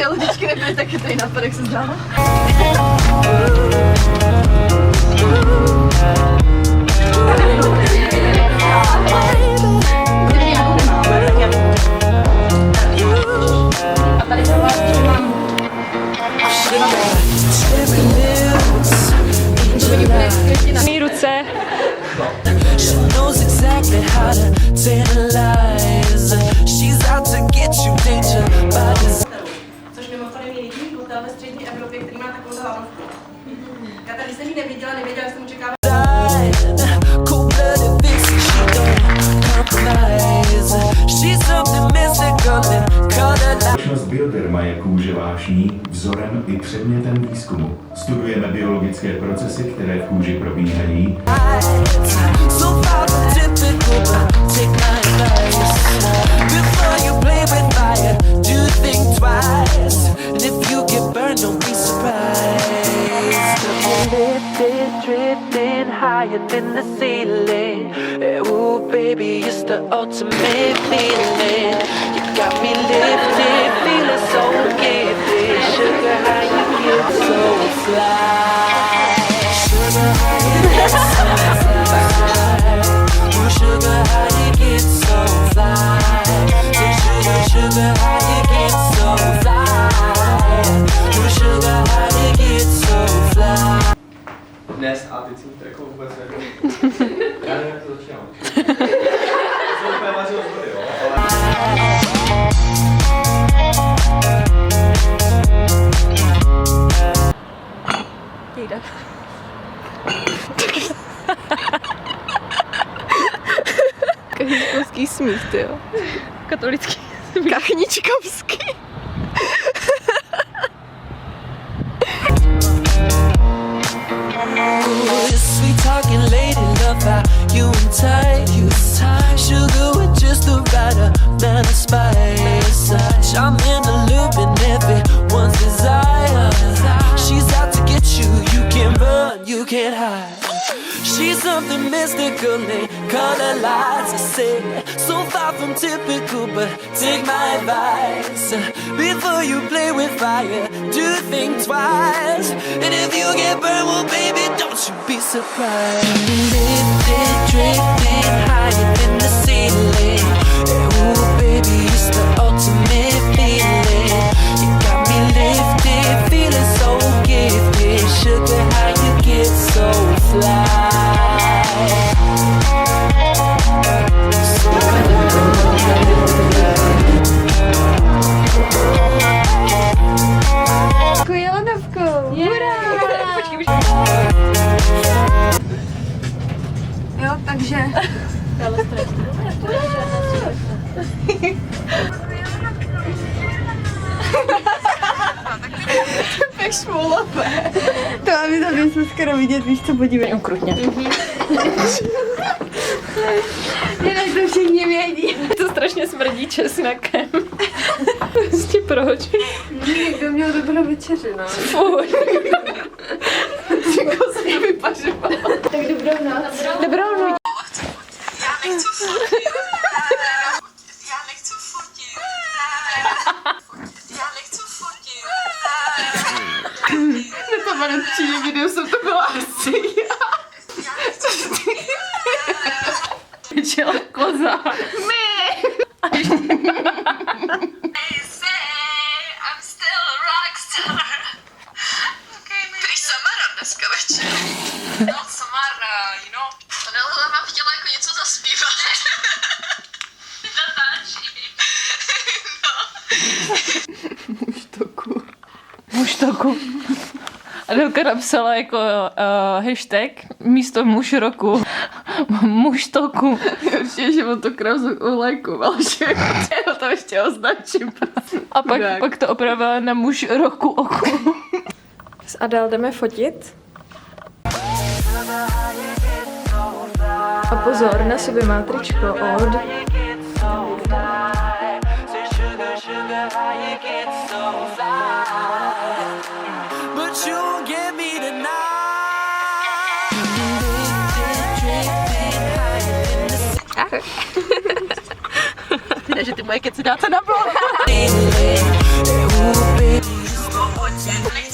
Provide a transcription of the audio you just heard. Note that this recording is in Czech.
želudičky nebyly taky tady nápad, jak se zdálo. A tady se vás mám na mý ruce. Což mimochodem je jediný hotel ve střední Evropě, který má takovou hlavovku. Já tady jsem ji nevěděla, že jsem očekávala. Společnost Bioderma je kůže vášní, vzorem i předmětem výzkumu. Studujeme biologické procesy, které v kůži probíhají. Drifting higher than the ceiling. Ooh, baby, it's the ultimate feeling. You got me lifted, feeling so gifted. Sugar, how you get so fly? Sugar, how you get so fly? Ooh, sugar, how you get so fly? Sugar, how you get so fly? Ooh, sugar, how you get so fly? Dnes a teď jsem to jako vůbec jako... Já nevím, jak to začínám. Já jsem úplně vařil z vody, jo? Jde. Kachničkovský smích, ty jo. Katolický smích. Kachničkovský. Sweet talking lady, love how you and tight. Sugar with just the right amount of spice. Charming, alluring, everyone's desire. She's out to get you, you can't run, you can't hide. She's something mystical, they color lights. I say, so far from typical, but take my advice. Before you play with fire, do think twice. And if you get burned, well, baby, don't you be surprised. Lifted, drifting higher than the ceiling. Ooh, baby, it's the ultimate feeling. You got me lifted, feeling so gifted. Sugar, how you get so fly? Jo, takže... Tak šmulavé. To máme tam něco skoro vidět, víš co, podívej. Ukrutně. Jinak to všichni vědí. To strašně smrdí česnekem. Prostě proč? Někdo měl dobrou večeři, no. Fuj. Jako se to vypařovalo. Tak dobrou noc. Dobrou noc. Já nechci fotit. Já nechci fotit. Já nechci fotit. Na to valentčíně video jsem to byla asi já. Čela koza. My! Prý Samara dneska večer. No, Samara, you know. Ona vám chtěla jako něco zaspívat. Natáčí. No. Muštoku. Adelka napsala jako hashtag místo muž roku. Muštoku. Určitě, že on to krásnou olejkoval, že ho to ještě označím. A pak to opravila na muž roku oku. S Adel jdeme fotit. A pozor, na sobě má tričko od... Ne, že ty moje keci dáte na blog. Nechci